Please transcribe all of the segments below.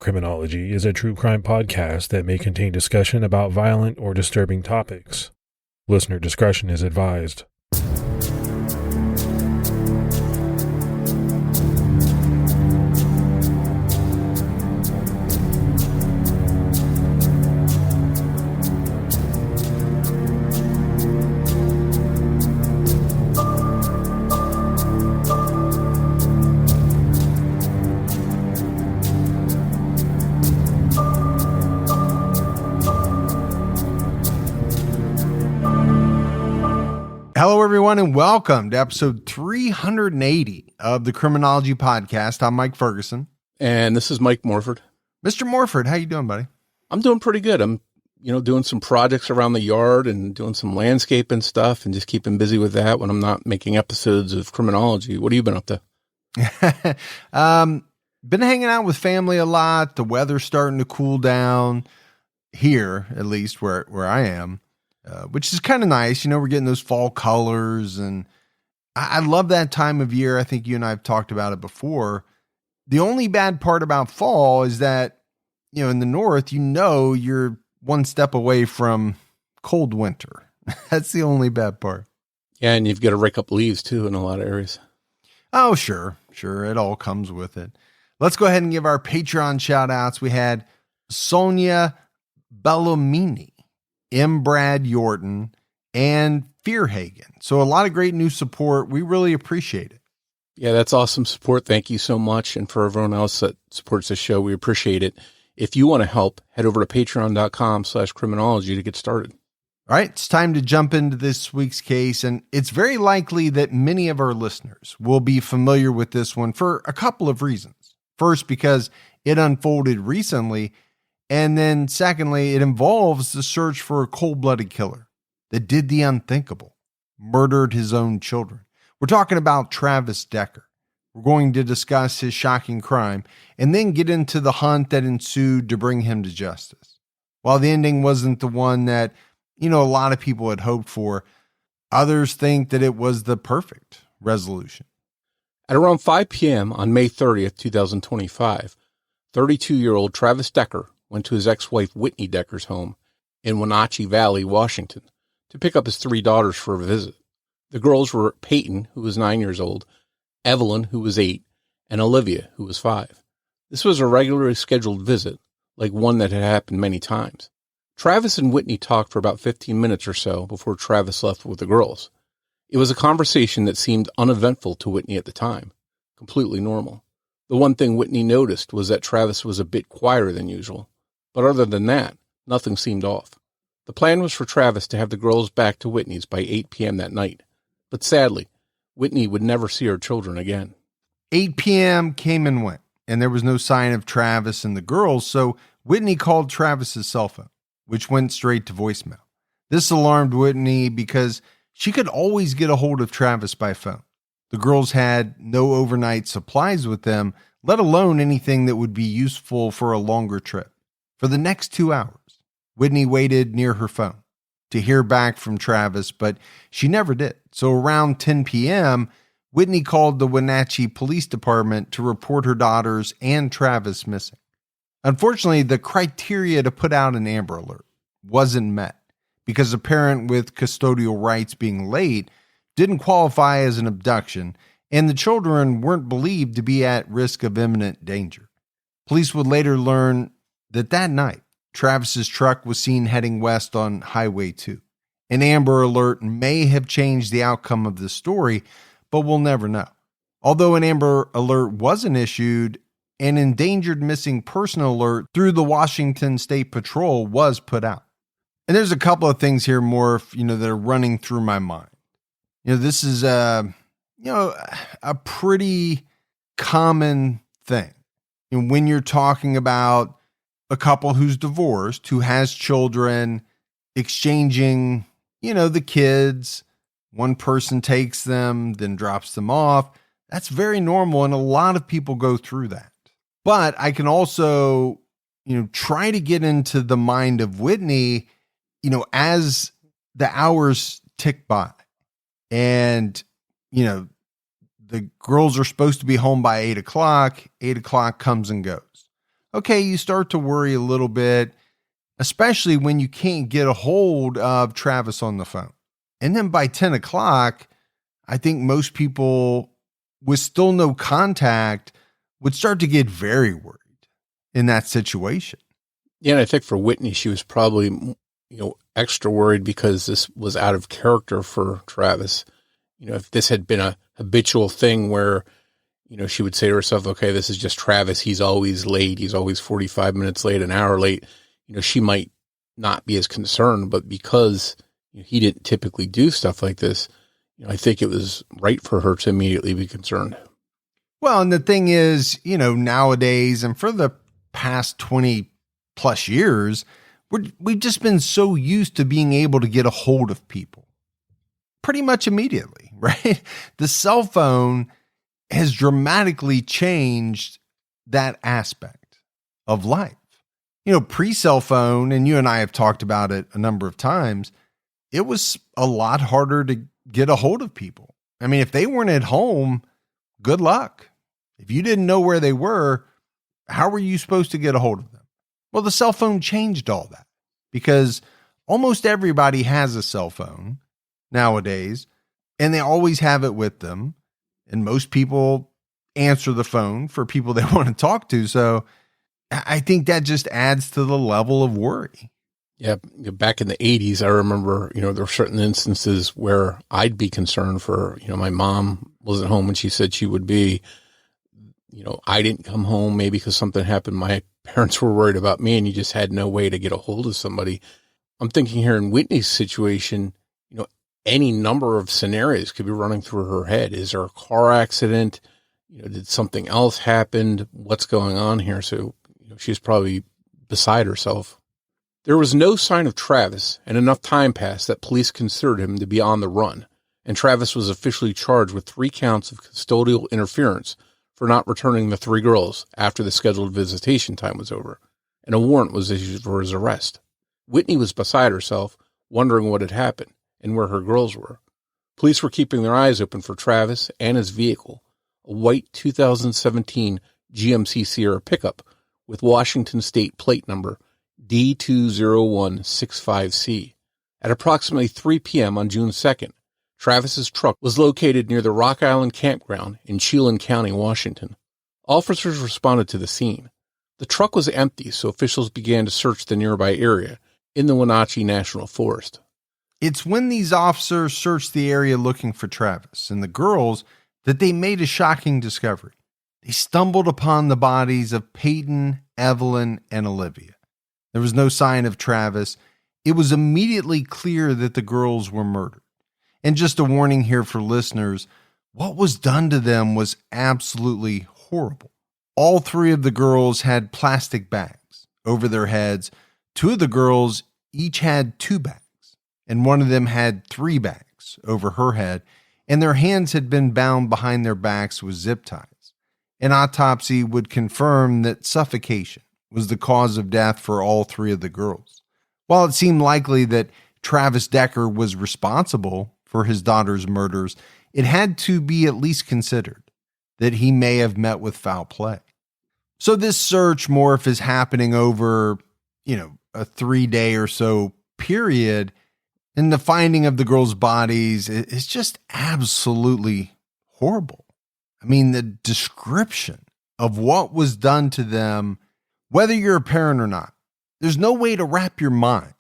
Criminology is a true crime podcast that may contain discussion about violent or disturbing topics. Listener discretion is advised. Hello, everyone, and welcome to episode 380 of the Criminology podcast. I'm Mike Ferguson. And this is Mike Morford. Mr. Morford, how you doing, buddy? I'm doing pretty good. I'm, doing some projects around the yard and doing some landscape and stuff and just keeping busy with that when I'm not making episodes of Criminology. What have you been up to? Been hanging out with family a lot. The weather's starting to cool down here, at least where I am. Which is kind of nice. We're getting those fall colors, and I love that time of year. I think you and I have talked about it before. The only bad part about fall is that, in the north, you're one step away from cold winter. That's the only bad part. Yeah, and you've got to rake up leaves, too, in a lot of areas. Oh, sure. It all comes with it. Let's go ahead and give our Patreon shout-outs. We had Sonia Bellomini, M. Brad Yorton, and Fearhagen. So a lot of great new support. We really appreciate it. Yeah, that's awesome support. Thank you so much. And for everyone else that supports the show, we appreciate it. If you want to help, head over to patreon.com/criminology to get started. All right, it's time to jump into this week's case. And it's very likely that many of our listeners will be familiar with this one for a couple of reasons. First, because it unfolded recently. And then secondly, it involves the search for a cold-blooded killer that did the unthinkable, murdered his own children. We're talking about Travis Decker. We're going to discuss his shocking crime and then get into the hunt that ensued to bring him to justice. While the ending wasn't the one that, a lot of people had hoped for, others think that it was the perfect resolution. At around 5 p.m. on May 30th, 2025, 32-year-old Travis Decker went to his ex-wife Whitney Decker's home in Wenatchee Valley, Washington, to pick up his 3 daughters for a visit. The girls were Peyton, who was 9 years old, Evelyn, who was 8, and Olivia, who was 5. This was a regularly scheduled visit, like one that had happened many times. Travis and Whitney talked for about 15 minutes or so before Travis left with the girls. It was a conversation that seemed uneventful to Whitney at the time, completely normal. The one thing Whitney noticed was that Travis was a bit quieter than usual. But other than that, nothing seemed off. The plan was for Travis to have the girls back to Whitney's by 8 p.m. that night. But sadly, Whitney would never see her children again. 8 p.m. came and went, and there was no sign of Travis and the girls, so Whitney called Travis's cell phone, which went straight to voicemail. This alarmed Whitney because she could always get a hold of Travis by phone. The girls had no overnight supplies with them, let alone anything that would be useful for a longer trip. For the next 2 hours, Whitney waited near her phone to hear back from Travis, but she never did. So around 10 p.m., Whitney called the Wenatchee Police Department to report her daughters and Travis missing. Unfortunately, the criteria to put out an Amber Alert wasn't met because a parent with custodial rights being late didn't qualify as an abduction, and the children weren't believed to be at risk of imminent danger. Police would later learn that night, Travis's truck was seen heading west on Highway 2. An Amber Alert may have changed the outcome of the story, but we'll never know. Although an Amber Alert wasn't issued, an endangered missing person alert through the Washington State Patrol was put out. And there's a couple of things here, Morph, that are running through my mind. This is a pretty common thing. When you're talking about a couple who's divorced, who has children, exchanging, the kids, one person takes them, then drops them off. That's very normal, and a lot of people go through that. But I can also, try to get into the mind of Whitney, as the hours tick by. And, the girls are supposed to be home by 8 o'clock. 8 o'clock comes and goes. okay, you start to worry a little bit, especially when you can't get a hold of Travis on the phone. And then by 10 o'clock, I think most people with still no contact would start to get very worried in that situation. Yeah, and I think for Whitney, she was probably, extra worried because this was out of character for Travis. If this had been a habitual thing where, she would say to herself, okay, this is just Travis. He's always late. He's always 45 minutes late, an hour late. She might not be as concerned, but because he didn't typically do stuff like this, I think it was right for her to immediately be concerned. Well, and the thing is, nowadays and for the past 20 plus years, we've just been so used to being able to get a hold of people pretty much immediately, right? The cell phone has dramatically changed that aspect of life. Pre-cell phone, and you and I have talked about it a number of times, it was a lot harder to get a hold of people. I mean, if they weren't at home, good luck. If you didn't know where they were, how were you supposed to get a hold of them? Well, the cell phone changed all that because almost everybody has a cell phone nowadays, and they always have it with them. And most people answer the phone for people they want to talk to. So I think that just adds to the level of worry. Yeah. Back in the 80s, I remember, there were certain instances where I'd be concerned for, my mom wasn't home when she said she would be. I didn't come home maybe because something happened. My parents were worried about me and you just had no way to get a hold of somebody. I'm thinking here in Whitney's situation, any number of scenarios could be running through her head. Is there a car accident? Did something else happen? What's going on here? So, she's probably beside herself. There was no sign of Travis, and enough time passed that police considered him to be on the run, and Travis was officially charged with 3 counts of custodial interference for not returning the 3 girls after the scheduled visitation time was over, and a warrant was issued for his arrest. Whitney was beside herself, wondering what had happened and where her girls were. Police were keeping their eyes open for Travis and his vehicle, a white 2017 GMC Sierra pickup with Washington State plate number D20165C. At approximately 3 p.m. on June 2nd, Travis's truck was located near the Rock Island Campground in Chelan County, Washington. Officers responded to the scene. The truck was empty, so officials began to search the nearby area in the Wenatchee National Forest. It's when these officers searched the area looking for Travis and the girls that they made a shocking discovery. They stumbled upon the bodies of Peyton, Evelyn, and Olivia. There was no sign of Travis. It was immediately clear that the girls were murdered. And just a warning here for listeners, what was done to them was absolutely horrible. All 3 of the girls had plastic bags over their heads. 2 of the girls each had 2 bags, and one of them had 3 bags over her head, and their hands had been bound behind their backs with zip ties. An autopsy would confirm that suffocation was the cause of death for all 3 of the girls. While it seemed likely that Travis Decker was responsible for his daughter's murders, it had to be at least considered that he may have met with foul play. So this search, Morf, is happening over, a 3-day or so period, and the finding of the girls' bodies is just absolutely horrible. I mean, the description of what was done to them, whether you're a parent or not, there's no way to wrap your mind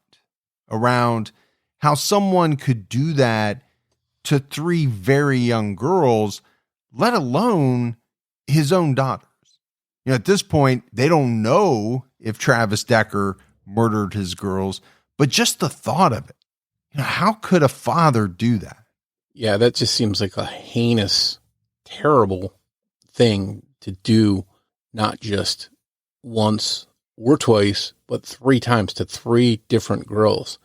around how someone could do that to 3 very young girls, let alone his own daughters. At this point, they don't know if Travis Decker murdered his girls, but just the thought of it, how could a father do that? Yeah, that just seems like a heinous, terrible thing to do, not just once or twice, but 3 times to 3 different girls.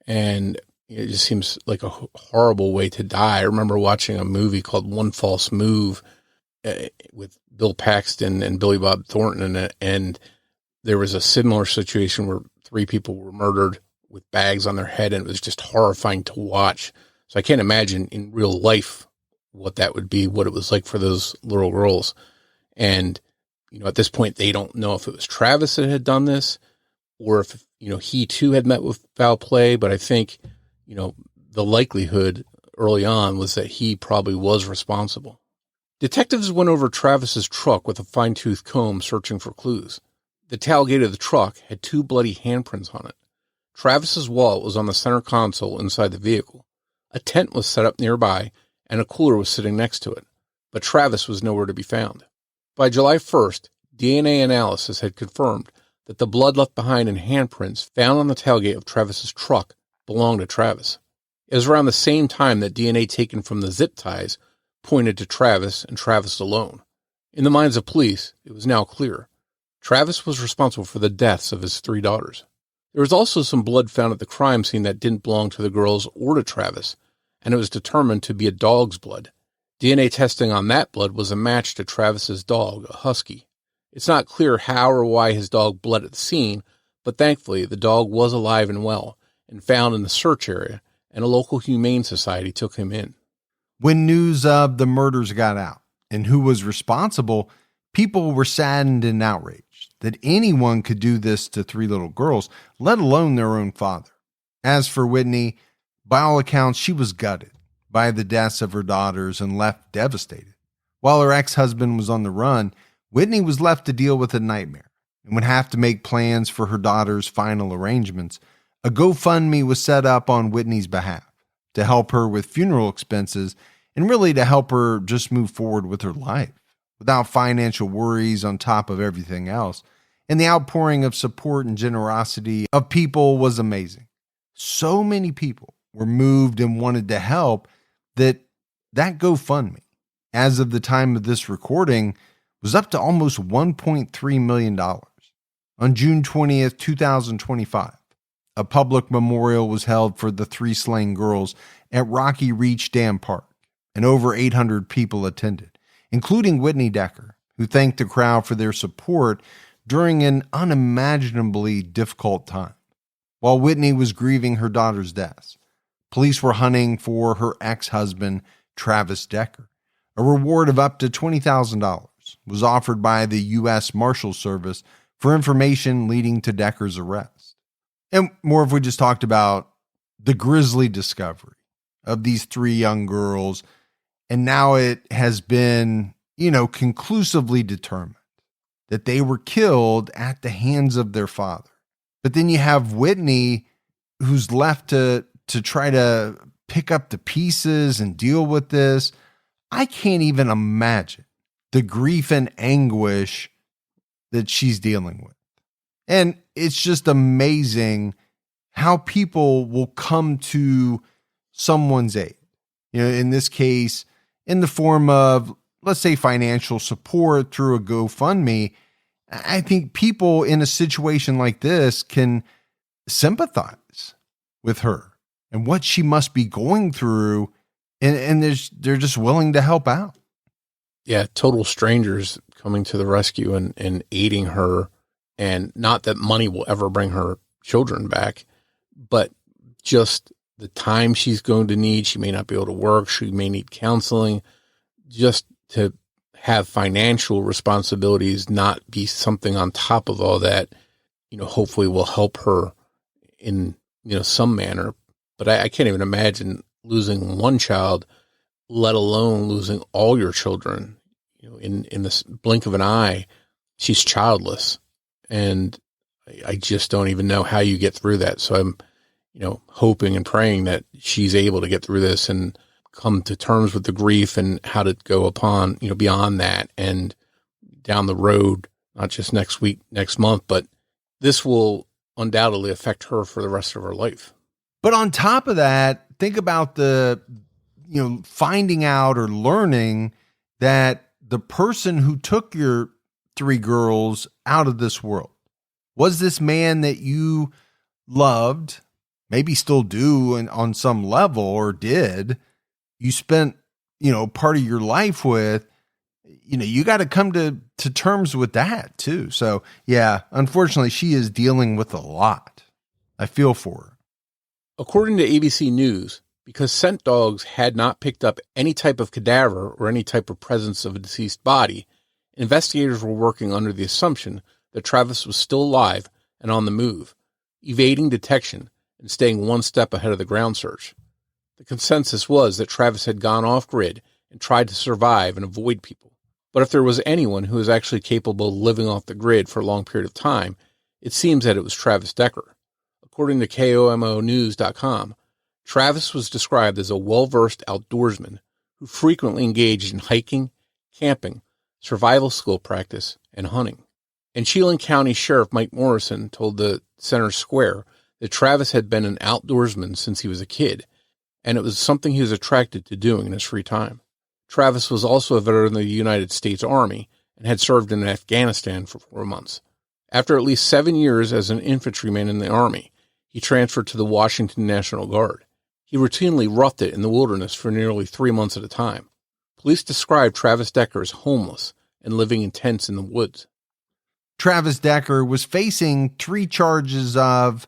And it just seems like a horrible way to die. I remember watching a movie called One False Move with Bill Paxton and Billy Bob Thornton in it. And there was a similar situation where 3 people were murdered with bags on their head, and it was just horrifying to watch. So I can't imagine in real life what that would be, what it was like for those little girls. And, At this point, they don't know if it was Travis that had done this or if, he too had met with foul play. But I think, the likelihood early on was that he probably was responsible. Detectives went over Travis's truck with a fine-tooth comb searching for clues. The tailgate of the truck had 2 bloody handprints on it. Travis's wallet was on the center console inside the vehicle. A tent was set up nearby, and a cooler was sitting next to it. But Travis was nowhere to be found. By July 1st, DNA analysis had confirmed that the blood left behind in handprints found on the tailgate of Travis's truck belonged to Travis. It was around the same time that DNA taken from the zip ties pointed to Travis and Travis alone. In the minds of police, it was now clear. Travis was responsible for the deaths of his 3 daughters. There was also some blood found at the crime scene that didn't belong to the girls or to Travis, and it was determined to be a dog's blood. DNA testing on that blood was a match to Travis's dog, a husky. It's not clear how or why his dog bled at the scene, but thankfully the dog was alive and well and found in the search area, and a local humane society took him in. When news of the murders got out and who was responsible, people were saddened and outraged that anyone could do this to 3 little girls, let alone their own father. As for Whitney, by all accounts, she was gutted by the deaths of her daughters and left devastated. While her ex-husband was on the run, Whitney was left to deal with a nightmare and would have to make plans for her daughter's final arrangements. A GoFundMe was set up on Whitney's behalf to help her with funeral expenses and really to help her just move forward with her life without financial worries on top of everything else. And the outpouring of support and generosity of people was amazing. So many people were moved and wanted to help that GoFundMe, as of the time of this recording, was up to almost $1.3 million. On June 20th, 2025, a public memorial was held for the 3 slain girls at Rocky Reach Dam Park, and over 800 people attended, including Whitney Decker, who thanked the crowd for their support during an unimaginably difficult time. While Whitney was grieving her daughter's deaths, police were hunting for her ex-husband, Travis Decker. A reward of up to $20,000 was offered by the U.S. Marshals Service for information leading to Decker's arrest. And Morf, we just talked about the grisly discovery of these 3 young girls, and now it has been, conclusively determined that they were killed at the hands of their father. But then you have Whitney, who's left to try to pick up the pieces and deal with this. I can't even imagine the grief and anguish that she's dealing with. And it's just amazing how people will come to someone's aid. In this case, in the form of, let's say, financial support through a GoFundMe. I think people in a situation like this can sympathize with her and what she must be going through, and they're just willing to help out. Yeah, total strangers coming to the rescue and aiding her, and not that money will ever bring her children back, but just the time she's going to need. She may not be able to work. She may need counseling. Just to have financial responsibilities not be something on top of all that, hopefully will help her in, some manner. But I can't even imagine losing one child, let alone losing all your children. In the blink of an eye, she's childless. And I just don't even know how you get through that. So I'm, hoping and praying that she's able to get through this and come to terms with the grief and how to go upon, beyond that and down the road, not just next week, next month, but this will undoubtedly affect her for the rest of her life. But on top of that, think about the, finding out or learning that the person who took your 3 girls out of this world was this man that you loved, maybe still do on some level, or did. You spent, part of your life with. You got to come to terms with that too. So yeah, unfortunately she is dealing with a lot. I feel for her. According to ABC News, because scent dogs had not picked up any type of cadaver or any type of presence of a deceased body, investigators were working under the assumption that Travis was still alive and on the move, evading detection and staying one step ahead of the ground search. The consensus was that Travis had gone off-grid and tried to survive and avoid people. But if there was anyone who was actually capable of living off the grid for a long period of time, it seems that it was Travis Decker. According to KOMOnews.com, Travis was described as a well-versed outdoorsman who frequently engaged in hiking, camping, survival skill practice, and hunting. And Chelan County Sheriff Mike Morrison told the Center Square that Travis had been an outdoorsman since he was a kid, and it was something he was attracted to doing in his free time. Travis was also a veteran of the United States Army and had served in Afghanistan for 4 months. After at least 7 years as an infantryman in the Army, he transferred to the Washington National Guard. He routinely roughed it in the wilderness for nearly 3 months at a time. Police described Travis Decker as homeless and living in tents in the woods. Travis Decker was facing 3 charges of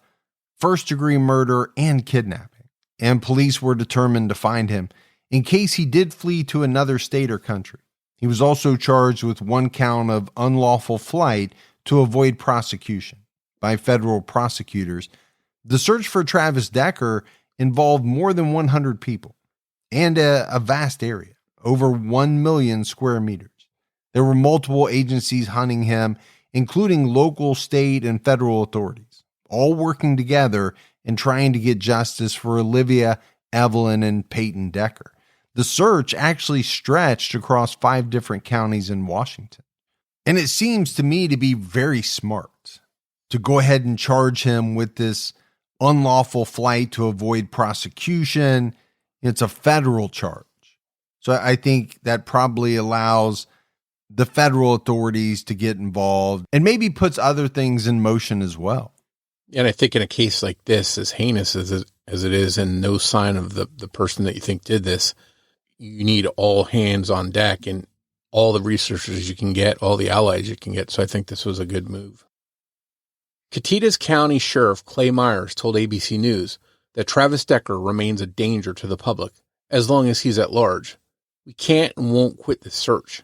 first-degree murder and kidnapping, and police were determined to find him in case he did flee to another state or country. He was also charged with 1 count of unlawful flight to avoid prosecution by federal prosecutors. The search for Travis Decker involved more than 100 people and a vast area, over 1 million square meters. There were multiple agencies hunting him, including local, state, and federal authorities, all working together and trying to get justice for Olivia, Evelyn, and Peyton Decker. The search actually stretched across 5 different counties in Washington. And it seems to me to be very smart to go ahead and charge him with this unlawful flight to avoid prosecution. It's a federal charge. So I think that probably allows the federal authorities to get involved and maybe puts other things in motion as well. And I think in a case like this, as heinous as it is, and no sign of the person that you think did this, you need all hands on deck and all the researchers you can get, all the allies you can get. So I think this was a good move. Catitas County Sheriff Clay Myers told ABC News that Travis Decker remains a danger to the public as long as he's at large. We can't and won't quit the search.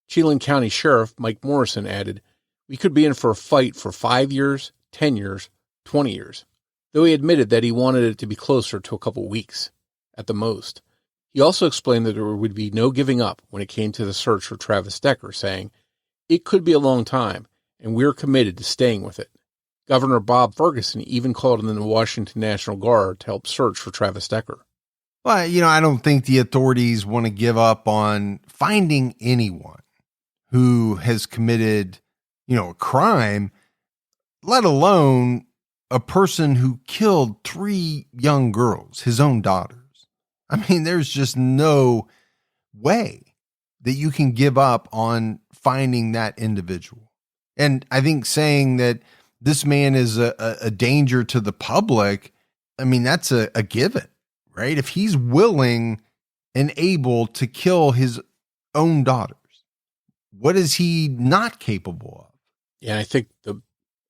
Chelan County Sheriff Mike Morrison added, "We could be in for a fight for 5 years, 10 years, 20 years, though he admitted that he wanted it to be closer to a couple weeks at the most. He also explained that there would be no giving up when it came to the search for Travis Decker, saying, "It could be a long time, and we're committed to staying with it." Governor Bob Ferguson even called in the Washington National Guard to help search for Travis Decker. Well, I don't think the authorities want to give up on finding anyone who has committed, a crime, let alone a person who killed 3 young girls, his own daughters. I mean, there's just no way that you can give up on finding that individual. And I think saying that this man is a danger to the public, I mean, that's a given, right? If he's willing and able to kill his own daughters, what is he not capable of? Yeah, I think the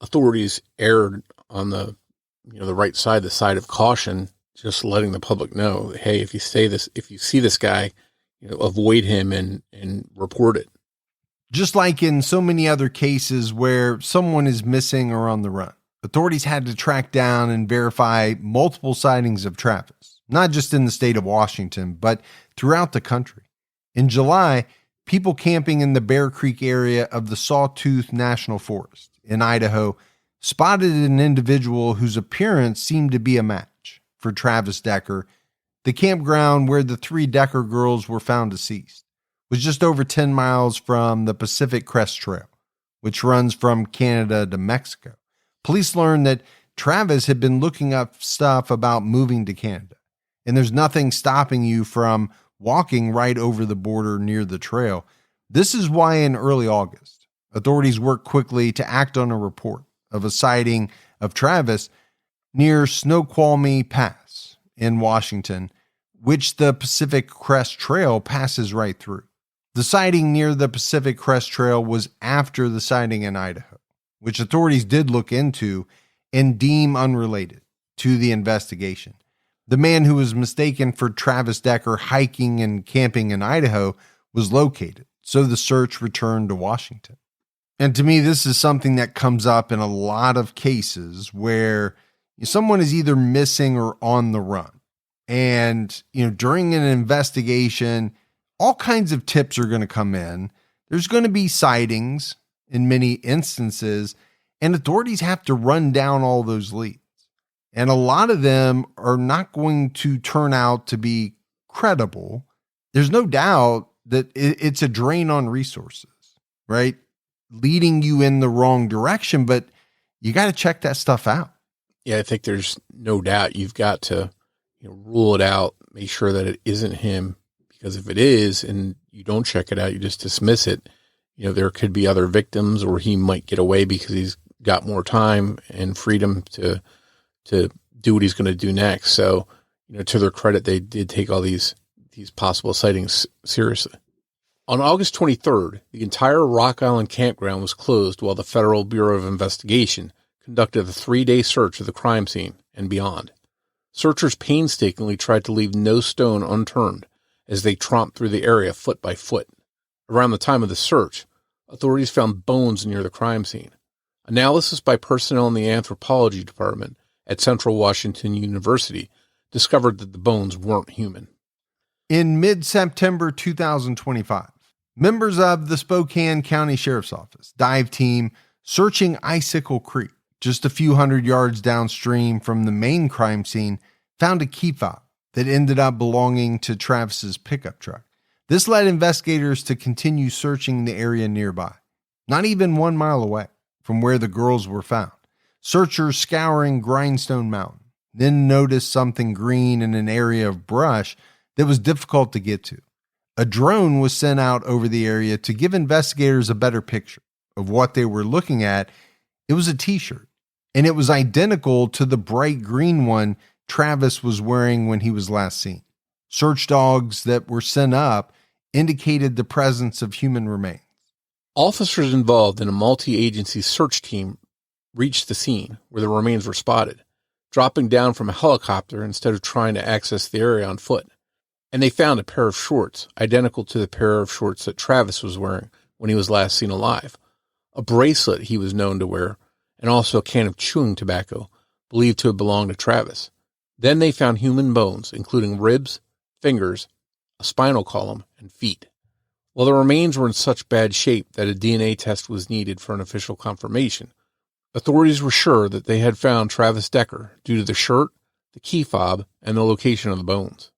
authorities erred on the right side, the side of caution, just letting the public know, hey, if you see this guy, avoid him and report it. Just like in so many other cases where someone is missing or on the run, authorities had to track down and verify multiple sightings of Travis, not just in the state of Washington, but throughout the country. In July, people camping in the Bear Creek area of the Sawtooth National Forest in Idaho spotted an individual whose appearance seemed to be a match for Travis Decker. The campground where the 3 Decker girls were found deceased was just over 10 miles from the Pacific Crest Trail, which runs from Canada to Mexico. Police learned that Travis had been looking up stuff about moving to Canada, and there's nothing stopping you from walking right over the border near the trail. This is why in early August, authorities worked quickly to act on a report of a sighting of Travis near Snoqualmie Pass in Washington, which the Pacific Crest Trail passes right through. The sighting near the Pacific Crest Trail was after the sighting in Idaho, which authorities did look into and deem unrelated to the investigation. The man who was mistaken for Travis Decker hiking and camping in Idaho was located, so the search returned to Washington. And to me, this is something that comes up in a lot of cases where someone is either missing or on the run. And, during an investigation, all kinds of tips are going to come in. There's going to be sightings in many instances, and authorities have to run down all those leads. And a lot of them are not going to turn out to be credible. There's no doubt that it's a drain on resources, right? Leading you in the wrong direction, but you got to check that stuff out. Yeah, I think there's no doubt you've got to rule it out, make sure that it isn't him, because if it is and you don't check it out, you just dismiss it, there could be other victims, or he might get away because he's got more time and freedom to do what he's going to do next. So, to their credit, they did take all these possible sightings seriously. On August 23rd, the entire Rock Island campground was closed while the Federal Bureau of Investigation conducted a 3-day search of the crime scene and beyond. Searchers painstakingly tried to leave no stone unturned as they tromped through the area foot by foot. Around the time of the search, authorities found bones near the crime scene. Analysis by personnel in the anthropology department at Central Washington University discovered that the bones weren't human. In mid-September 2025, members of the Spokane County Sheriff's Office dive team searching Icicle Creek, just a few hundred yards downstream from the main crime scene, found a key fob that ended up belonging to Travis's pickup truck. This led investigators to continue searching the area nearby, not even 1 mile away from where the girls were found. Searchers scouring Grindstone Mountain then noticed something green in an area of brush that was difficult to get to. A drone was sent out over the area to give investigators a better picture of what they were looking at. It was a t-shirt, and it was identical to the bright green one Travis was wearing when he was last seen. Search dogs that were sent up indicated the presence of human remains. Officers involved in a multi-agency search team reached the scene where the remains were spotted, dropping down from a helicopter instead of trying to access the area on foot. And they found a pair of shorts identical to the pair of shorts that Travis was wearing when he was last seen alive, a bracelet he was known to wear, and also a can of chewing tobacco believed to have belonged to Travis. Then they found human bones, including ribs, fingers, a spinal column, and feet. While the remains were in such bad shape that a DNA test was needed for an official confirmation, authorities were sure that they had found Travis Decker due to the shirt, the key fob, and the location of the bones.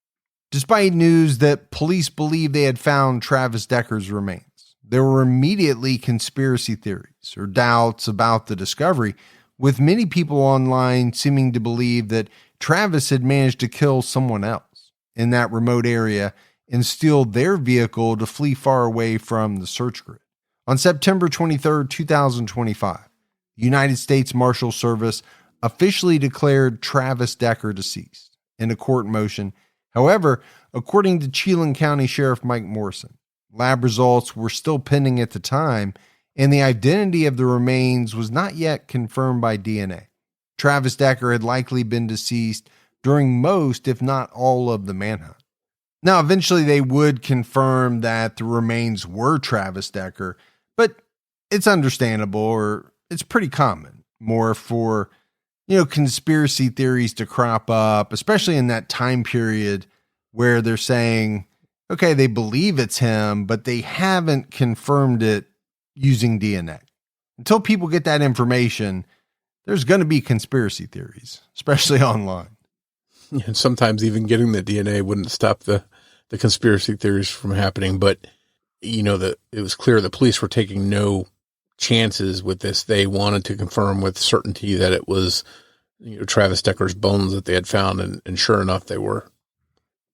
Despite news that police believed they had found Travis Decker's remains, there were immediately conspiracy theories or doubts about the discovery, with many people online seeming to believe that Travis had managed to kill someone else in that remote area and steal their vehicle to flee far away from the search grid. On September 23, 2025, the United States Marshal Service officially declared Travis Decker deceased in a court motion. However, according to Chelan County Sheriff Mike Morrison, lab results were still pending at the time, and the identity of the remains was not yet confirmed by DNA. Travis Decker had likely been deceased during most, if not all, of the manhunt. Now, eventually they would confirm that the remains were Travis Decker, but it's understandable, or it's pretty common, more for, conspiracy theories to crop up, especially in that time period where they're saying, okay, they believe it's him, but they haven't confirmed it using DNA. Until people get that information, there's going to be conspiracy theories, especially online. And sometimes even getting the DNA wouldn't stop the conspiracy theories from happening. But, that it was clear the police were taking no chances with this. They wanted to confirm with certainty that it was Travis Decker's bones that they had found, and sure enough, they were.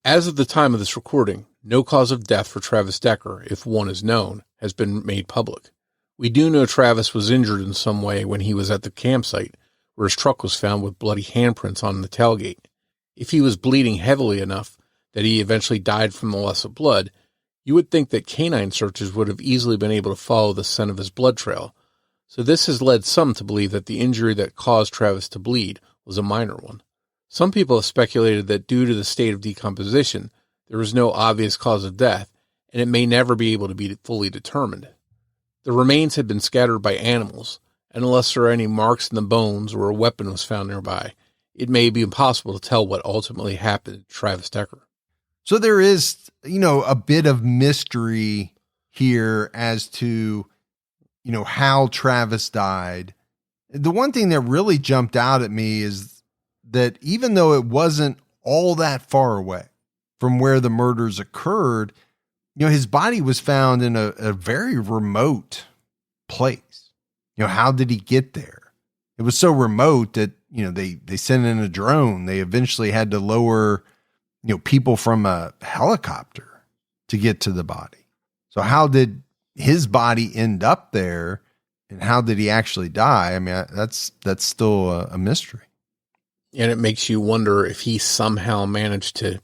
As of the time of this recording, no cause of death for Travis Decker, if one is known, has been made public. We do know Travis was injured in some way when he was at the campsite, where his truck was found with bloody handprints on the tailgate. If he was bleeding heavily enough that he eventually died from the loss of blood, you would think that canine searchers would have easily been able to follow the scent of his blood trail. So this has led some to believe that the injury that caused Travis to bleed was a minor one. Some people have speculated that due to the state of decomposition, there was no obvious cause of death, and it may never be able to be fully determined. The remains had been scattered by animals, and unless there are any marks in the bones or a weapon was found nearby, it may be impossible to tell what ultimately happened to Travis Decker. So there is, a bit of mystery here as to, how Travis died. The one thing that really jumped out at me is that even though it wasn't all that far away from where the murders occurred, his body was found in a very remote place. How did he get there? It was so remote that, they sent in a drone. They eventually had to lower, people from a helicopter to get to the body. So how did his body end up there, and how did he actually die? I mean, that's still a mystery. And it makes you wonder if he somehow managed to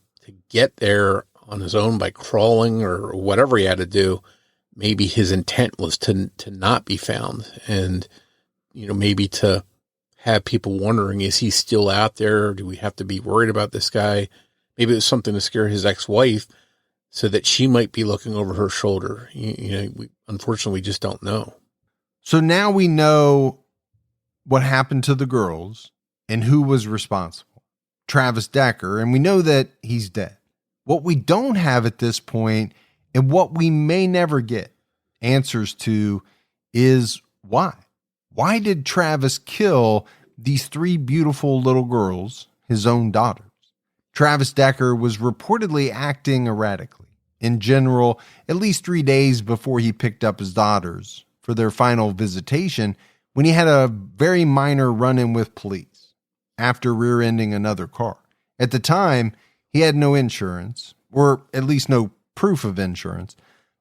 get there on his own by crawling or whatever he had to do. Maybe his intent was to not be found, and, maybe to have people wondering, is he still out there? Do we have to be worried about this guy? Maybe it was something to scare his ex-wife so that she might be looking over her shoulder. Unfortunately, we just don't know. So now we know what happened to the girls and who was responsible. Travis Decker, and we know that he's dead. What we don't have at this point, and what we may never get answers to, is why. Why did Travis kill these three beautiful little girls, his own daughters? Travis Decker was reportedly acting erratically. In general, at least 3 days before he picked up his daughters for their final visitation, when he had a very minor run-in with police after rear-ending another car. At the time, he had no insurance, or at least no proof of insurance.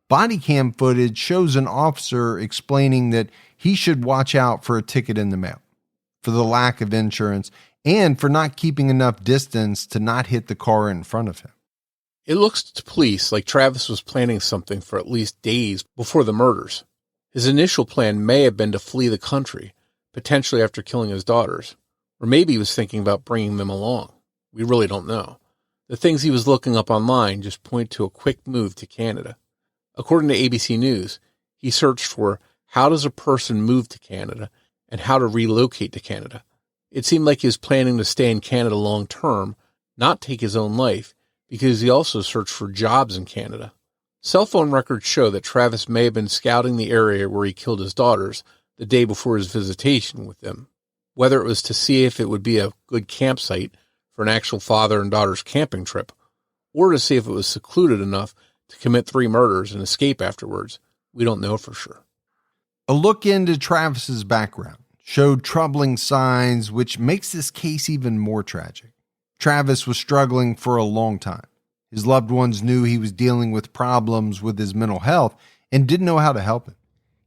Body cam footage shows an officer explaining that he should watch out for a ticket in the mail, for the lack of insurance, and for not keeping enough distance to not hit the car in front of him. It looks to police like Travis was planning something for at least days before the murders. His initial plan may have been to flee the country, potentially after killing his daughters, or maybe he was thinking about bringing them along. We really don't know. The things he was looking up online just point to a quick move to Canada. According to ABC News, he searched for how does a person move to Canada and how to relocate to Canada. It seemed like he was planning to stay in Canada long term, not take his own life, because he also searched for jobs in Canada. Cell phone records show that Travis may have been scouting the area where he killed his daughters the day before his visitation with them, whether it was to see if it would be a good campsite for an actual father and daughter's camping trip, or to see if it was secluded enough to commit 3 murders and escape afterwards. We don't know for sure. A look into Travis's background showed troubling signs, which makes this case even more tragic. Travis was struggling for a long time. His loved ones knew he was dealing with problems with his mental health and didn't know how to help him.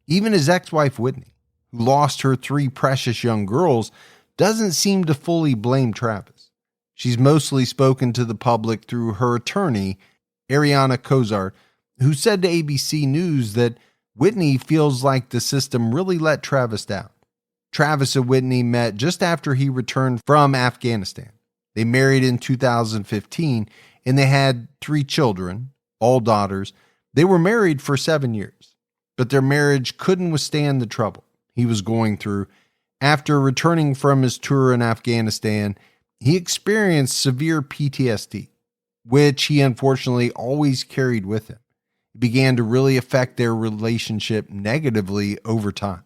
Even his ex-wife, Whitney, who lost her 3 precious young girls, doesn't seem to fully blame Travis. She's mostly spoken to the public through her attorney, Ariana Cozart, who said to ABC News that Whitney feels like the system really let Travis down. Travis and Whitney met just after he returned from Afghanistan. They married in 2015, and they had 3 children, all daughters. They were married for 7 years, but their marriage couldn't withstand the trouble he was going through. After returning from his tour in Afghanistan, he experienced severe PTSD, which he unfortunately always carried with him. It began to really affect their relationship negatively over time.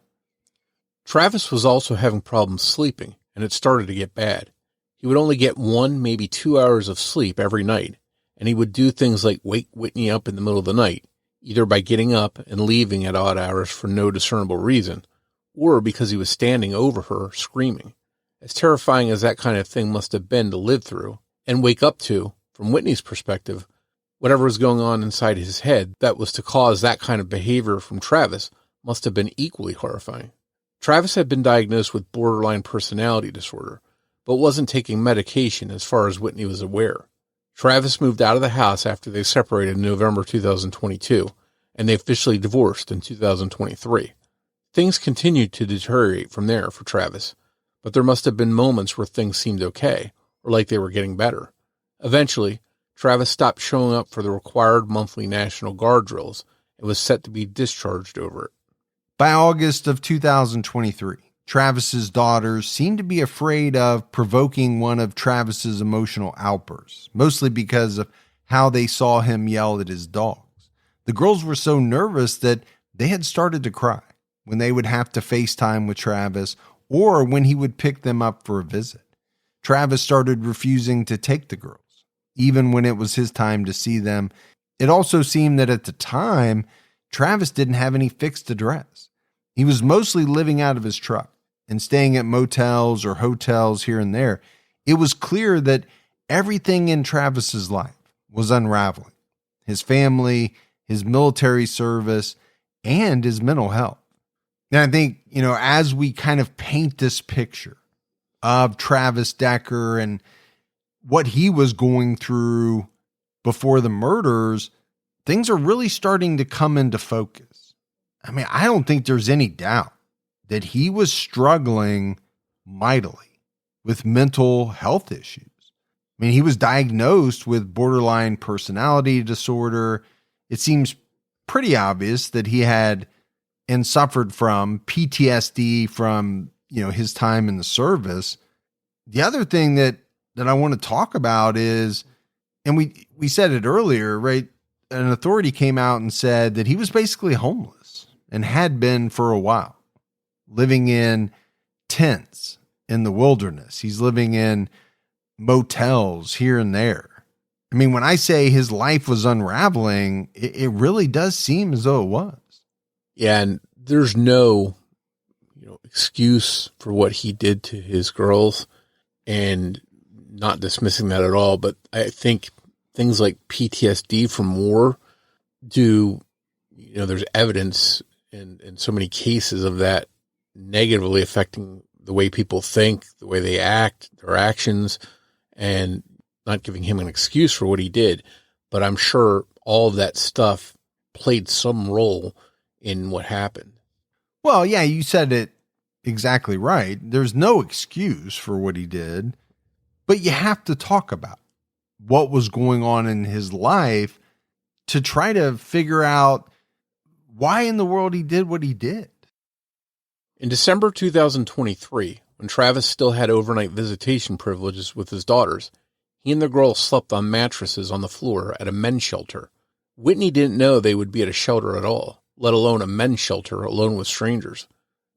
Travis was also having problems sleeping, and it started to get bad. He would only get 1, maybe 2 hours of sleep every night, and he would do things like wake Whitney up in the middle of the night, either by getting up and leaving at odd hours for no discernible reason, or because he was standing over her screaming. As terrifying as that kind of thing must have been to live through and wake up to, from Whitney's perspective, whatever was going on inside his head that was to cause that kind of behavior from Travis must have been equally horrifying. Travis had been diagnosed with borderline personality disorder, but wasn't taking medication as far as Whitney was aware. Travis moved out of the house after they separated in November 2022, and they officially divorced in 2023. Things continued to deteriorate from there for Travis, but there must have been moments where things seemed okay, or like they were getting better. Eventually, Travis stopped showing up for the required monthly National Guard drills and was set to be discharged over it. By August of 2023, Travis's daughters seemed to be afraid of provoking one of Travis's emotional outbursts, mostly because of how they saw him yell at his dogs. The girls were so nervous that they had started to cry when they would have to FaceTime with Travis or when he would pick them up for a visit. Travis started refusing to take the girls, even when it was his time to see them. It also seemed that at the time, Travis didn't have any fixed address. He was mostly living out of his truck and staying at motels or hotels here and there. It was clear that everything in Travis's life was unraveling. His family, his military service, and his mental health. And I think, as we kind of paint this picture of Travis Decker and what he was going through before the murders, things are really starting to come into focus. I mean, I don't think there's any doubt that he was struggling mightily with mental health issues. I mean, he was diagnosed with borderline personality disorder. It seems pretty obvious that he had and suffered from PTSD from, his time in the service. The other thing that I want to talk about is, and we said it earlier, right? An authority came out and said that he was basically homeless and had been for a while, living in tents in the wilderness. He's living in motels here and there. I mean, when I say his life was unraveling, it really does seem as though it was. Yeah, and there's no, excuse for what he did to his girls, and not dismissing that at all. But I think things like PTSD from war there's evidence in so many cases of that negatively affecting the way people think, the way they act, their actions, and not giving him an excuse for what he did. But I'm sure all of that stuff played some role in what happened. Well, yeah, you said it exactly right. There's no excuse for what he did, but you have to talk about what was going on in his life to try to figure out why in the world he did what he did. In December 2023, when Travis still had overnight visitation privileges with his daughters, he and the girls slept on mattresses on the floor at a men's shelter. Whitney didn't know they would be at a shelter at all, let alone a men's shelter alone with strangers.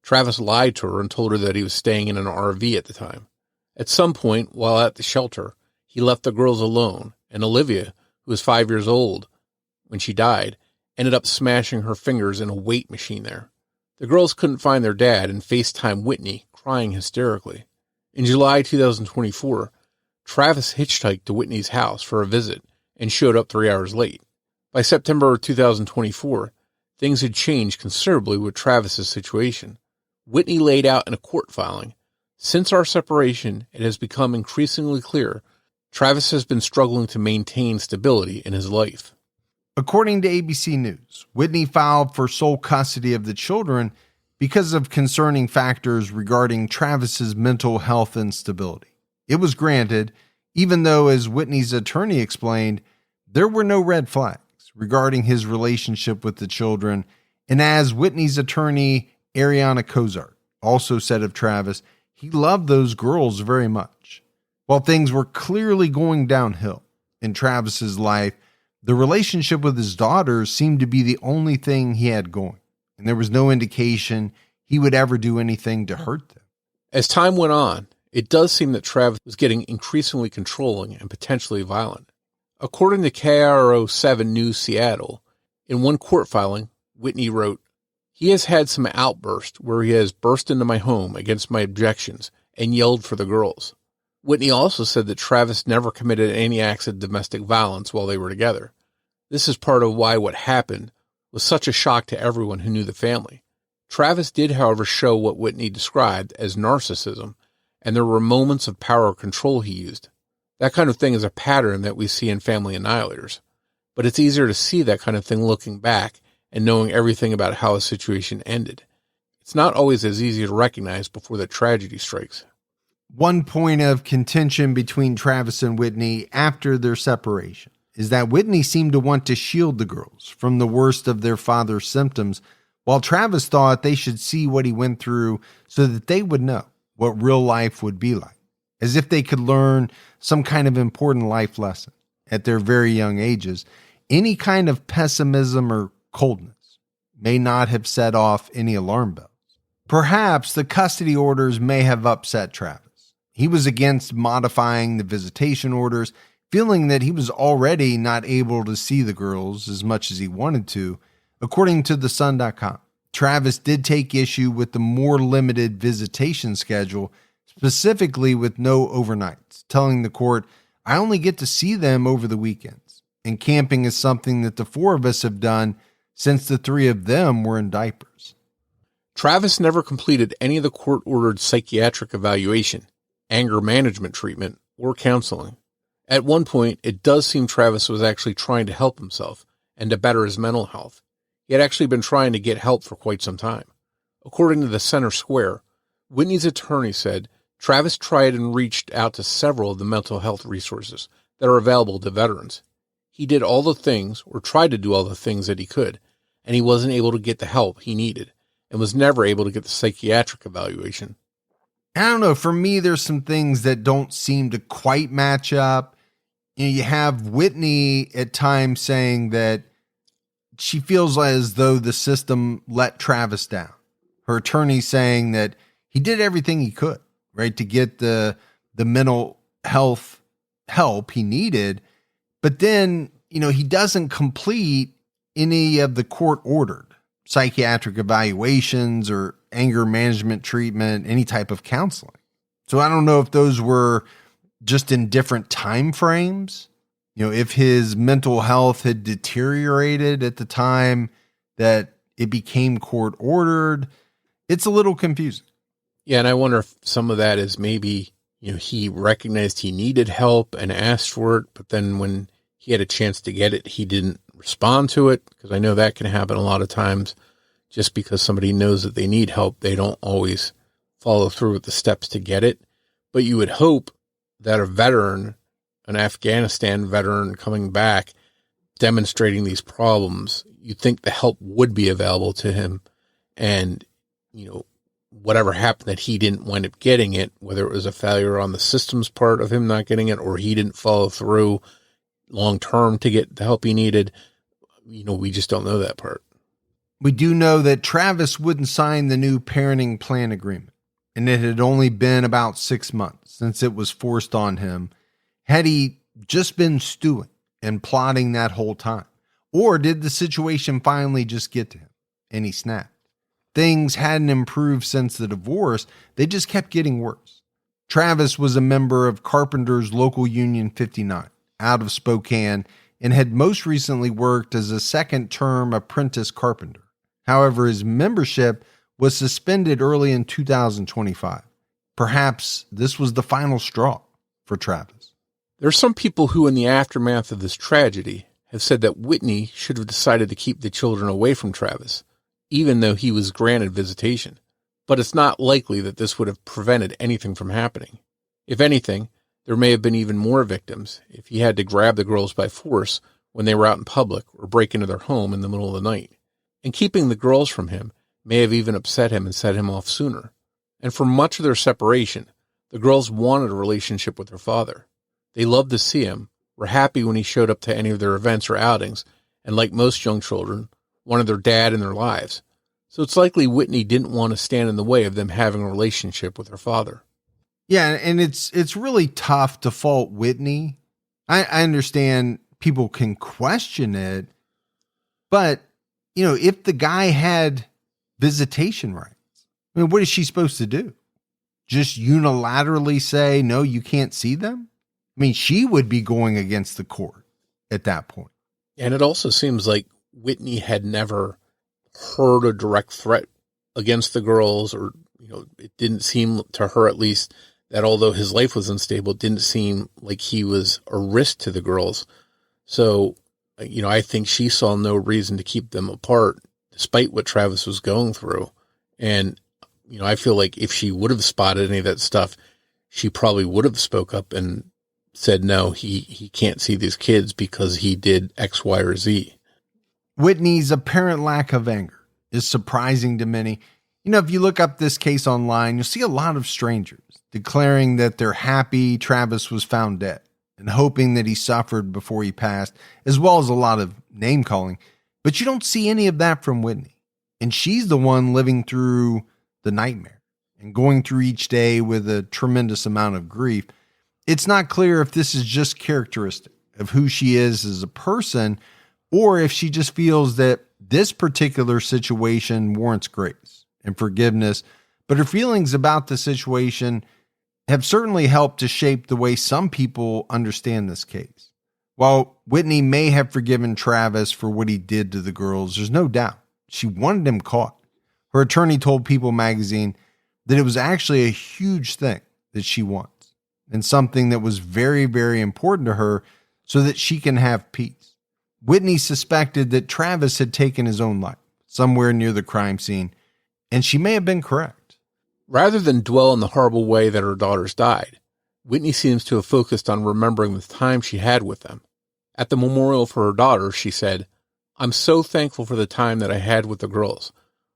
Travis lied to her and told her that he was staying in an RV at the time. At some point, while at the shelter, he left the girls alone, and Olivia, who was 5 years old when she died, ended up smashing her fingers in a weight machine there. The girls couldn't find their dad and FaceTimed Whitney, crying hysterically. In July 2024, Travis hitchhiked to Whitney's house for a visit and showed up 3 hours late. By September 2024, things had changed considerably with Travis's situation. Whitney laid out in a court filing, "Since our separation, it has become increasingly clear Travis has been struggling to maintain stability in his life." According to ABC News, Whitney filed for sole custody of the children because of concerning factors regarding Travis's mental health and stability. It was granted, even though, as Whitney's attorney explained, there were no red flags regarding his relationship with the children. And as Whitney's attorney, Ariana Cozart, also said of Travis, he loved those girls very much. While things were clearly going downhill in Travis's life, the relationship with his daughters seemed to be the only thing he had going, and there was no indication he would ever do anything to hurt them. As time went on, it does seem that Travis was getting increasingly controlling and potentially violent. According to KRO 7 News Seattle, in one court filing, Whitney wrote, "He has had some outburst where he has burst into my home against my objections and yelled for the girls." Whitney also said that Travis never committed any acts of domestic violence while they were together. This is part of why what happened was such a shock to everyone who knew the family. Travis did, however, show what Whitney described as narcissism, and there were moments of power control he used. That kind of thing is a pattern that we see in family annihilators, but it's easier to see that kind of thing looking back and knowing everything about how a situation ended. It's not always as easy to recognize before the tragedy strikes. One point of contention between Travis and Whitney after their separation is that Whitney seemed to want to shield the girls from the worst of their father's symptoms, while Travis thought they should see what he went through so that they would know what real life would be like, as if they could learn some kind of important life lesson at their very young ages. Any kind of pessimism or coldness may not have set off any alarm bells. Perhaps the custody orders may have upset Travis. He was against modifying the visitation orders, feeling that he was already not able to see the girls as much as he wanted to. According to thesun.com, Travis did take issue with the more limited visitation schedule, specifically with no overnights, telling the court, "I only get to see them over the weekends, and camping is something that the four of us have done since the three of them were in diapers." Travis never completed any of the court-ordered psychiatric evaluation, anger management treatment, or counseling. At one point, it does seem Travis was actually trying to help himself and to better his mental health. He had actually been trying to get help for quite some time. According to the Center Square, Whitney's attorney said Travis tried and reached out to several of the mental health resources that are available to veterans. He did all the things, or tried to do all the things that he could, and he wasn't able to get the help he needed, and was never able to get the psychiatric evaluation. I don't know. For me, there's some things that don't seem to quite match up. You have Whitney at times saying that she feels as though the system let Travis down. Her attorney saying that he did everything he could, right, to get the mental health help he needed. But then, he doesn't complete any of the court-ordered psychiatric evaluations or anger management treatment, any type of counseling. So I don't know if those were just in different time frames, if his mental health had deteriorated at the time that it became court ordered. It's a little confusing. Yeah, and I wonder if some of that is maybe, he recognized he needed help and asked for it, but then when he had a chance to get it, he didn't respond to it, because I know that can happen a lot of times. Just because somebody knows that they need help, they don't always follow through with the steps to get it. But you would hope that a veteran, an Afghanistan veteran coming back, demonstrating these problems, you'd think the help would be available to him. And, whatever happened that he didn't wind up getting it, whether it was a failure on the system's part of him not getting it, or he didn't follow through long term to get the help he needed, we just don't know that part. We do know that Travis wouldn't sign the new parenting plan agreement, and it had only been about 6 months since it was forced on him. Had he just been stewing and plotting that whole time? Or did the situation finally just get to him and he snapped? Things hadn't improved since the divorce. They just kept getting worse. Travis was a member of Carpenters Local Union 59 out of Spokane and had most recently worked as a second-term apprentice carpenter. However, his membership was suspended early in 2025. Perhaps this was the final straw for Travis. There are some people who, in the aftermath of this tragedy, have said that Whitney should have decided to keep the children away from Travis, even though he was granted visitation. But it's not likely that this would have prevented anything from happening. If anything, there may have been even more victims if he had to grab the girls by force when they were out in public or break into their home in the middle of the night. And keeping the girls from him may have even upset him and set him off sooner. And for much of their separation, the girls wanted a relationship with their father. They loved to see him, were happy when he showed up to any of their events or outings, and like most young children, wanted their dad in their lives. So it's likely Whitney didn't want to stand in the way of them having a relationship with their father. Yeah, and it's really tough to fault Whitney. I understand people can question it, but if the guy had visitation rights, what is she supposed to do? Just unilaterally say, no, you can't see them? She would be going against the court at that point. And it also seems like Whitney had never heard a direct threat against the girls, or, it didn't seem to her, at least, that although his life was unstable, it didn't seem like he was a risk to the girls. So, I think she saw no reason to keep them apart, despite what Travis was going through. And, I feel like if she would have spotted any of that stuff, she probably would have spoke up and said, no, he can't see these kids because he did X, Y, or Z. Whitney's apparent lack of anger is surprising to many. If you look up this case online, you'll see a lot of strangers declaring that they're happy Travis was found dead and hoping that he suffered before he passed, as well as a lot of name calling. But you don't see any of that from Whitney. And she's the one living through the nightmare and going through each day with a tremendous amount of grief. It's not clear if this is just characteristic of who she is as a person, or if she just feels that this particular situation warrants grace and forgiveness. But her feelings about the situation have certainly helped to shape the way some people understand this case. While Whitney may have forgiven Travis for what he did to the girls, there's no doubt she wanted him caught. Her attorney told People magazine that it was actually a huge thing that she wants and something that was very, very important to her so that she can have peace. Whitney suspected that Travis had taken his own life somewhere near the crime scene, and she may have been correct. Rather than dwell on the horrible way that her daughters died, Whitney seems to have focused on remembering the time she had with them. At the memorial for her daughters, she said, "I'm so thankful for the time that I had with the girls.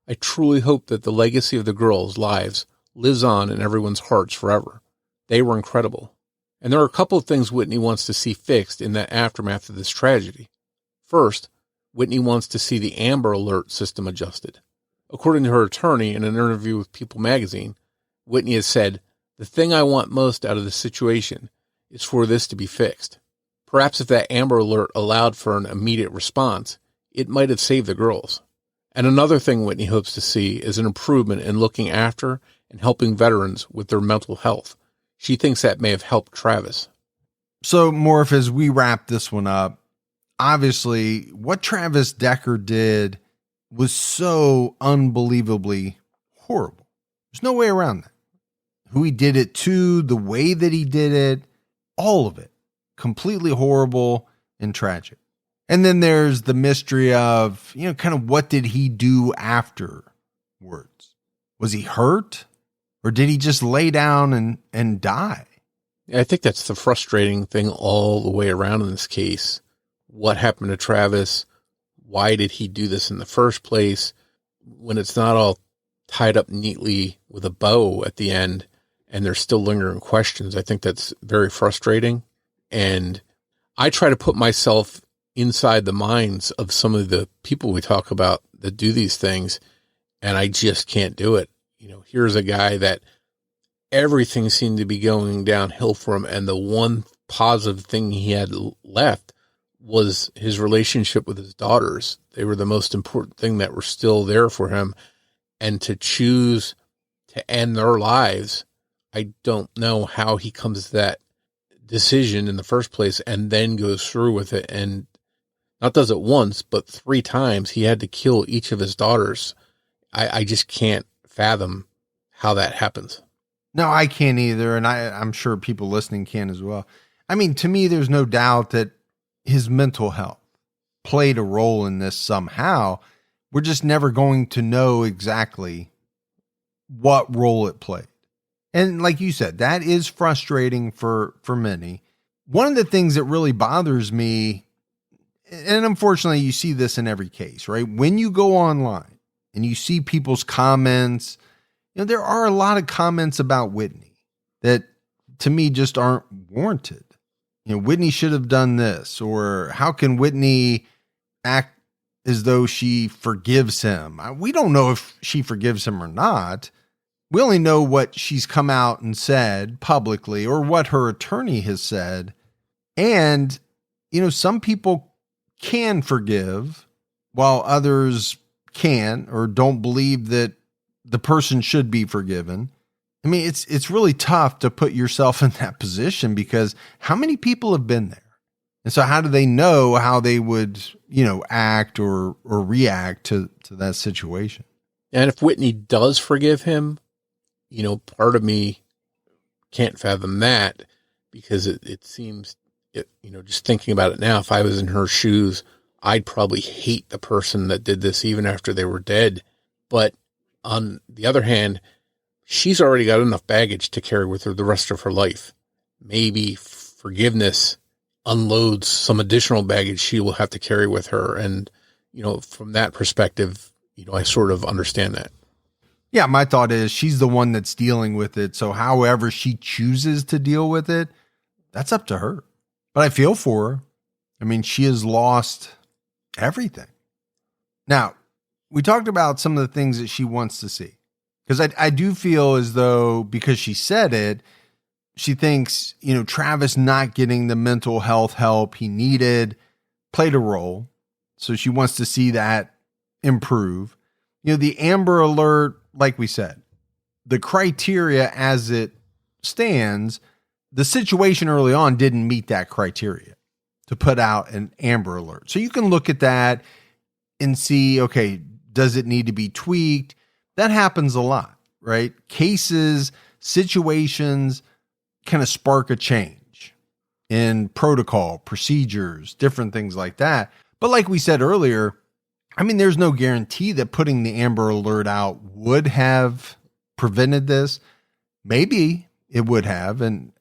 I truly hope that the legacy of the girls' lives lives on in everyone's hearts forever. They were incredible." And there are a couple of things Whitney wants to see fixed in the aftermath of this tragedy. First, Whitney wants to see the Amber Alert system adjusted. According to her attorney in an interview with People magazine, Whitney has said, "The thing I want most out of this situation is for this to be fixed. Perhaps if that Amber Alert allowed for an immediate response, it might have saved the girls." And another thing Whitney hopes to see is an improvement in looking after and helping veterans with their mental health. She thinks that may have helped Travis. So, Morf, as we wrap this one up, obviously what Travis Decker did was so unbelievably horrible. There's no way around that. Who he did it to, the way that he did it, all of it, completely horrible and tragic. And then there's the mystery of, kind of what did he do afterwards? Was he hurt? Or did he just lay down and die? I think that's the frustrating thing all the way around in this case. What happened to Travis? Why did he do this in the first place? When it's not all tied up neatly with a bow at the end and there's still lingering questions, I think that's very frustrating. And I try to put myself inside the minds of some of the people we talk about that do these things, and I just can't do it. Here's a guy that everything seemed to be going downhill for him, and the one positive thing he had left was his relationship with his daughters. They were the most important thing that were still there for him. And to choose to end their lives, I don't know how he comes to that decision in the first place and then goes through with it. And not does it once, but 3 times he had to kill each of his daughters. I just can't fathom how that happens. No, I can't either. And I'm sure people listening can as well. I mean, to me, there's no doubt that his mental health played a role in this somehow. We're just never going to know exactly what role it played. And like you said, that is frustrating for many. One of the things that really bothers me, and unfortunately you see this in every case, right? When you go online and you see people's comments, there are a lot of comments about Whitney that to me just aren't warranted. Whitney should have done this, or how can Whitney act as though she forgives him? We don't know if she forgives him or not. We only know what she's come out and said publicly or what her attorney has said. And, some people can forgive while others can't or don't believe that the person should be forgiven. I mean, it's really tough to put yourself in that position because how many people have been there? And so how do they know how they would, act or react to that situation? And if Whitney does forgive him, part of me can't fathom that because it seems, just thinking about it now, if I was in her shoes, I'd probably hate the person that did this even after they were dead. But on the other hand, she's already got enough baggage to carry with her the rest of her life. Maybe forgiveness unloads some additional baggage she will have to carry with her. And, from that perspective, I sort of understand that. Yeah, my thought is she's the one that's dealing with it. So however she chooses to deal with it, that's up to her. But I feel for her. I mean, she has lost everything. Now, we talked about some of the things that she wants to see. Because I do feel as though, because she said it, she thinks, Travis not getting the mental health help he needed played a role. So she wants to see that improve. The Amber Alert, like we said, the criteria as it stands, the situation early on didn't meet that criteria to put out an Amber Alert. So you can look at that and see, okay, does it need to be tweaked? That happens a lot, right? Cases, situations kind of spark a change in protocol, procedures, different things like that. But like we said earlier, I mean, there's no guarantee that putting the Amber Alert out would have prevented this. Maybe it would have. And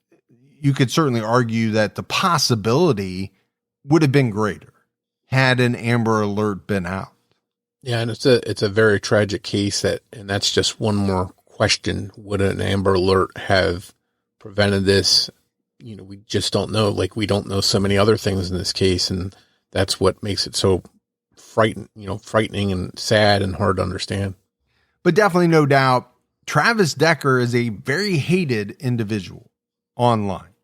you could certainly argue that the possibility would have been greater had an Amber Alert been out. Yeah, and it's a very tragic case and that's just one more question. Would an Amber Alert have prevented this? We just don't know. Like, we don't know so many other things in this case, and that's what makes it so frightening and sad and hard to understand. But definitely, no doubt, Travis Decker is a very hated individual online.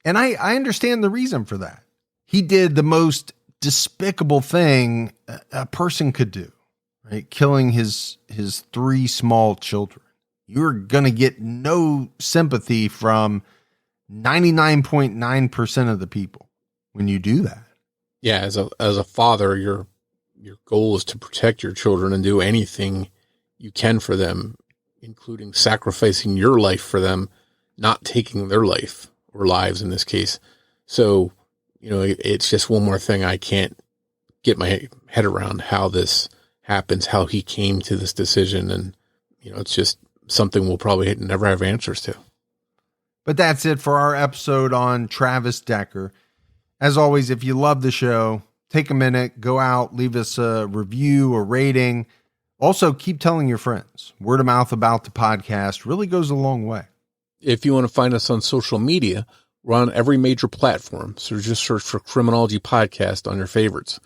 And I understand the reason for that. He did the most despicable thing a person could do, right? Killing his 3 small children. You're going to get no sympathy from 99.9% of the people when you do that. Yeah, as a father, your goal is to protect your children and do anything you can for them, including sacrificing your life for them, not taking their life or lives in this case. So, it's just one more thing I can't get my head around, how this happens, how he came to this decision. And, it's just something we'll probably never have answers to. But that's it for our episode on Travis Decker. As always, if you love the show, take a minute, go out, leave us a review, a rating. Also, keep telling your friends. Word of mouth about the podcast really goes a long way. If you want to find us on social media, we're on every major platform. So just search for Criminology Podcast on your favorites.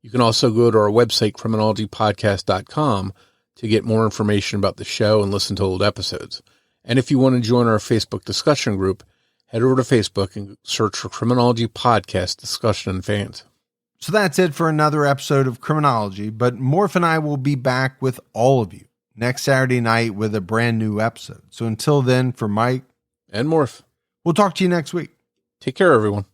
You can also go to our website, criminologypodcast.com, to get more information about the show and listen to old episodes. And if you want to join our Facebook discussion group, head over to Facebook and search for Criminology Podcast Discussion and Fans. So that's it for another episode of Criminology, but Morf and I will be back with all of you next Saturday night with a brand new episode. So until then, for Mike and Morf, we'll talk to you next week. Take care, everyone.